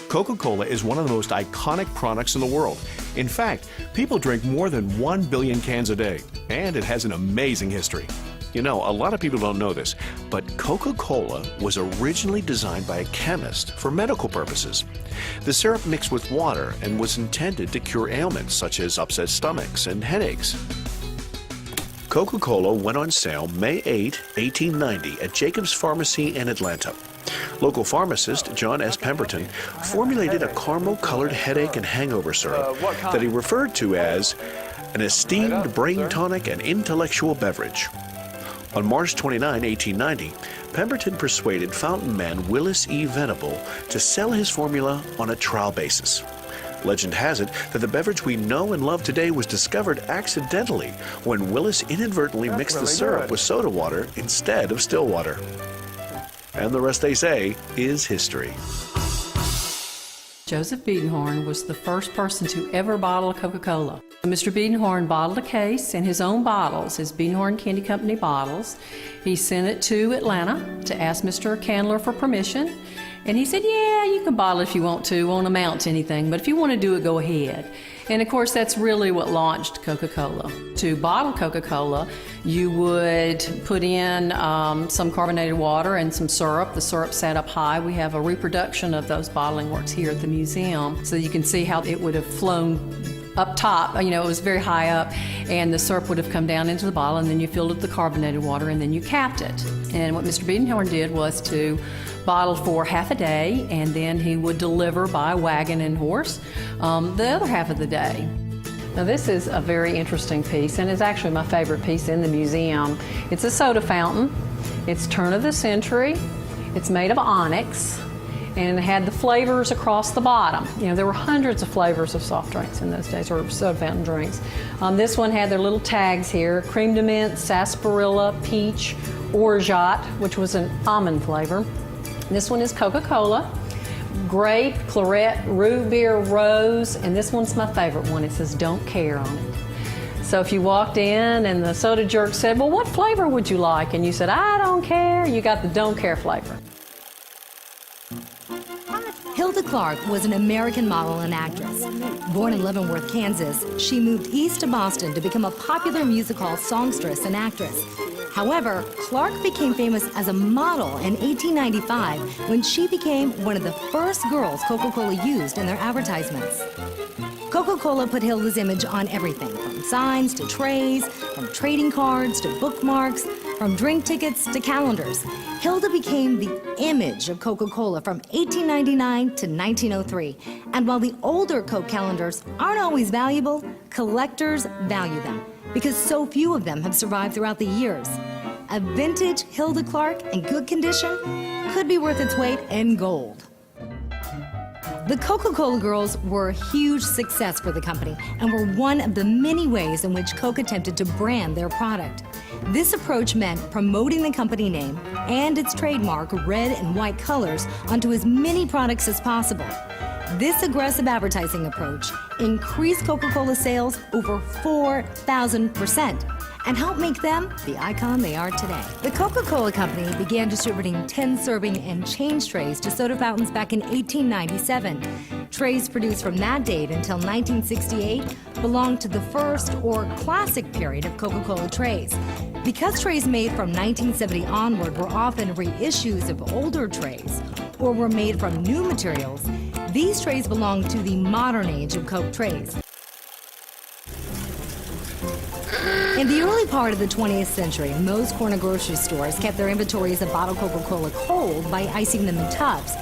Coca-Cola is one of the most iconic products in the world. In fact, people drink more than 1 billion cans a day, and it has an amazing history. You know, a lot of people don't know this, but Coca-Cola was originally designed by a chemist for medical purposes. The syrup mixed with water and was intended to cure ailments such as upset stomachs and headaches. Coca-Cola went on sale May 8, 1890 at Jacob's Pharmacy in Atlanta. Local pharmacist John S. Pemberton formulated a caramel-colored headache and hangover syrup that he referred to as an esteemed brain tonic and intellectual beverage. On March 29, 1890, Pemberton persuaded fountain man Willis E. Venable to sell his formula on a trial basis. Legend has it that the beverage we know and love today was discovered accidentally when Willis inadvertently mixed the syrup with soda water instead of still water. And the rest, they say, is history. Joseph Biedenhorn was the first person to ever bottle a Coca-Cola. Mr. Biedenhorn bottled a case in his own bottles, his Biedenhorn Candy Company bottles. He sent it to Atlanta to ask Mr. Candler for permission. And he said, yeah, you can bottle it if you want to, won't amount to anything, but if you want to do it, go ahead. And of course, that's really what launched Coca-Cola. To bottle Coca-Cola, you would put in some carbonated water and some syrup. The syrup sat up high. We have a reproduction of those bottling works here at the museum, so you can see how it would have flown up top. You know, it was very high up, and the syrup would have come down into the bottle, and then you filled it with the carbonated water, and then you capped it. And what Mr. Biedenhorn did was to bottle for half a day, and then he would deliver by wagon and horse the other half of the day. Now this is a very interesting piece, and it's actually my favorite piece in the museum. It's a soda fountain. It's turn of the century. It's made of onyx, and it had the flavors across the bottom. You know, there were hundreds of flavors of soft drinks in those days, or soda fountain drinks. This one had their little tags here: creme de menthe, sarsaparilla, peach, orgeat, which was an almond flavor. This one is Coca-Cola, grape, claret, root beer, rose, and this one's my favorite one. It says "Don't Care" on it. So if you walked in and the soda jerk said, well, what flavor would you like? And you said, I don't care, you got the "Don't Care" flavor. Hilda Clark was an American model and actress. Born in Leavenworth, Kansas, she moved east to Boston to become a popular music hall songstress and actress. However, Clark became famous as a model in 1895 when she became one of the first girls Coca-Cola used in their advertisements. Coca-Cola put Hilda's image on everything, from signs to trays, from trading cards to bookmarks, from drink tickets to calendars. Hilda became the image of Coca-Cola from 1899 to 1903. And while the older Coke calendars aren't always valuable, collectors value them because so few of them have survived throughout the years. A vintage Hilda Clark in good condition could be worth its weight in gold. The Coca-Cola Girls were a huge success for the company and were one of the many ways in which Coke attempted to brand their product. This approach meant promoting the company name and its trademark red and white colors onto as many products as possible. This aggressive advertising approach increased Coca-Cola sales over 4,000% and helped make them the icon they are today. The Coca-Cola Company began distributing 10-serving and change trays to soda fountains back in 1897. Trays produced from that date until 1968 belonged to the first or classic period of Coca-Cola trays. Because trays made from 1970 onward were often reissues of older trays or were made from new materials, these trays belong to the modern age of Coke trays. In the early part of the 20th century, most corner grocery stores kept their inventories of bottled Coca-Cola cold by icing them in tubs.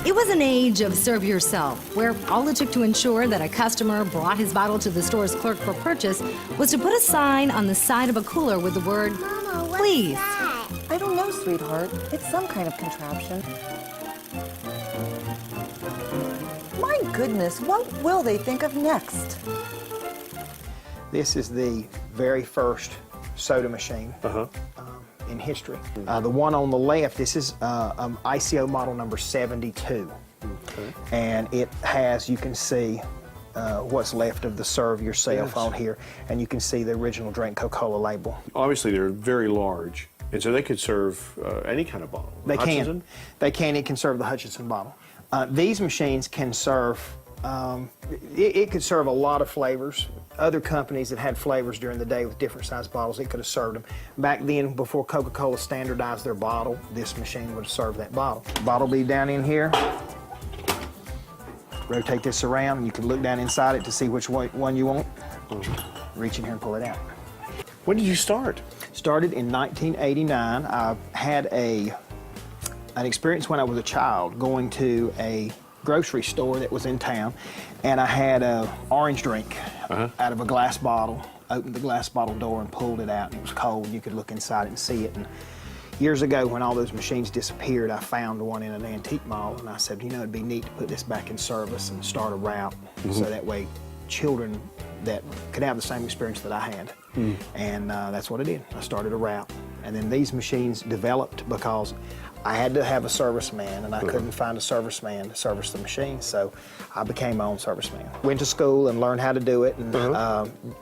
It was an age of serve yourself, where all it took to ensure that a customer brought his bottle to the store's clerk for purchase was to put a sign on the side of a cooler with the word, Mama, what's please. That? I don't know, sweetheart. It's some kind of contraption. My goodness, what will they think of next? This is the very first soda machine in history. The one on the left, this is ICO model number 72. Okay. And it has, you can see what's left of the serve yourself on here, and you can see the original Drink Coca-Cola label. Obviously, they're very large. And so they could serve any kind of bottle. They Hutchinson? can. They can. It can serve the Hutchinson bottle. These machines can serve, it could serve a lot of flavors. Other companies that had flavors during the day with different sized bottles, it could have served them. Back then, before Coca-Cola standardized their bottle, this machine would have served that bottle. Bottle will be down in here. Rotate this around, and you can look down inside it to see which one you want. Reach in here and pull it out. When did you start? Started in 1989. I had an experience when I was a child going to a grocery store that was in town, and I had an orange drink out of a glass bottle. Opened the glass bottle door and pulled it out, and it was cold. You could look inside it and see it. And years ago, when all those machines disappeared, I found one in an antique mall, and I said, you know, it'd be neat to put this back in service and start a route, so that way children that could have the same experience that I had. And that's what I did. I started a route. And then these machines developed because I had to have a serviceman, and I couldn't find a serviceman to service the machine, so I became my own serviceman. Went to school and learned how to do it and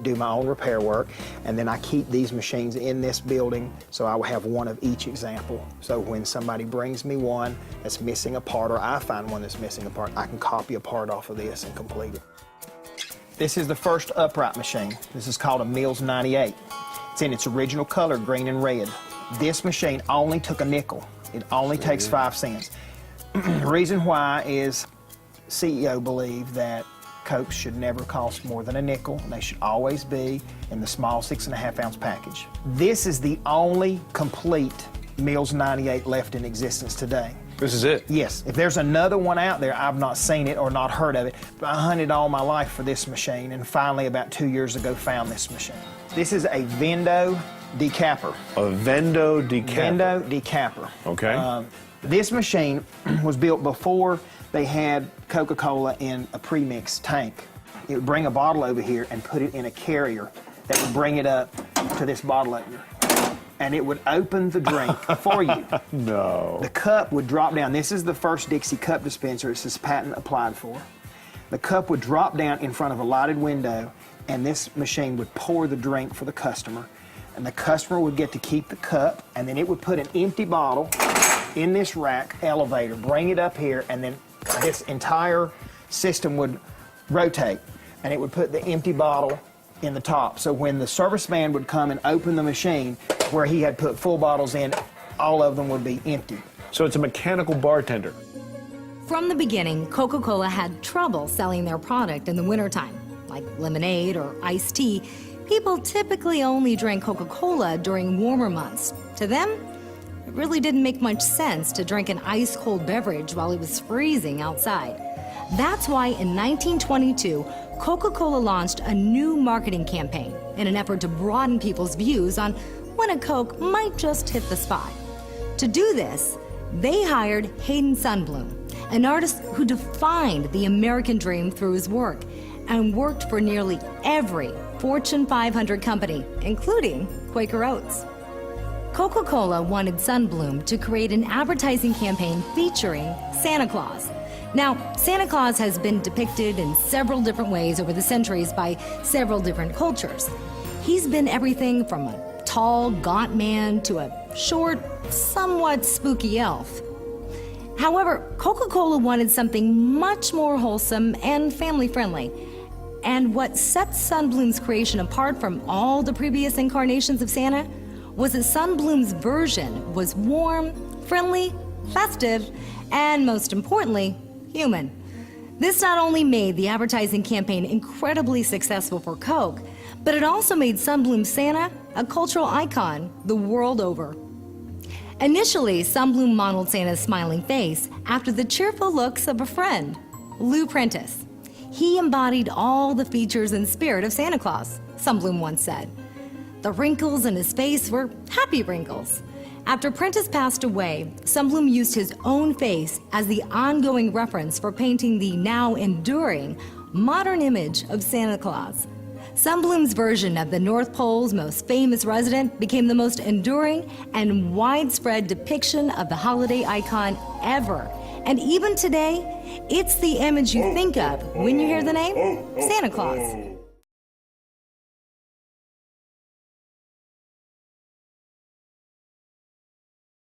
do my own repair work. And then I keep these machines in this building, so I will have one of each example. So when somebody brings me one that's missing a part, or I find one that's missing a part, I can copy a part off of this and complete it. This is the first upright machine. This is called a Mills 98. It's in its original color, green and red. This machine only took a nickel. It only takes 5 cents. The reason why is CEO believed that Cokes should never cost more than a nickel. They should always be in the small 6.5 ounce package. This is the only complete Mills 98 left in existence today. This is it? Yes. If there's another one out there, I've not seen it or not heard of it. I hunted all my life for this machine, and finally, about 2 years ago, found this machine. This is a Vendo decapper. A Vendo decapper? Vendo decapper. Okay. This machine was built before they had Coca-Cola in a premix tank. It would bring a bottle over here and put it in a carrier that would bring it up to this bottle opener. And it would open the drink for you. No. The cup would drop down. This is the first Dixie cup dispenser. It's this patent applied for. The cup would drop down in front of a lighted window, and this machine would pour the drink for the customer. And the customer would get to keep the cup, and then it would put an empty bottle in this rack elevator, bring it up here, and then this entire system would rotate, and it would put the empty bottle in the top. So when the serviceman would come and open the machine where he had put full bottles in, all of them would be empty. So it's a mechanical bartender. From the beginning, Coca-Cola had trouble selling their product in the wintertime, like lemonade or iced tea. People typically only drank Coca-Cola during warmer months. To them, it really didn't make much sense to drink an ice-cold beverage while it was freezing outside. That's why in 1922, Coca-Cola launched a new marketing campaign in an effort to broaden people's views on when a Coke might just hit the spot. To do this, they hired Hayden Sundblom, an artist who defined the American dream through his work and worked for nearly every Fortune 500 company, including Quaker Oats. Coca-Cola wanted Sundblom to create an advertising campaign featuring Santa Claus. Now, Santa Claus has been depicted in several different ways over the centuries by several different cultures. He's been everything from a tall, gaunt man to a short, somewhat spooky elf. However, Coca-Cola wanted something much more wholesome and family-friendly. And what sets Sundblom's creation apart from all the previous incarnations of Santa was that Sundblom's version was warm, friendly, festive, and most importantly, human. This not only made the advertising campaign incredibly successful for Coke, but it also made Sundblom's Santa a cultural icon the world over. Initially, Sundblom modeled Santa's smiling face after the cheerful looks of a friend, Lou Prentice. He embodied all the features and spirit of Santa Claus, Sundblom once said. The wrinkles in his face were happy wrinkles. After Prentice passed away, Sundblom used his own face as the ongoing reference for painting the now enduring modern image of Santa Claus. Sundblom's version of the North Pole's most famous resident became the most enduring and widespread depiction of the holiday icon ever. And even today, it's the image you think of when you hear the name Santa Claus.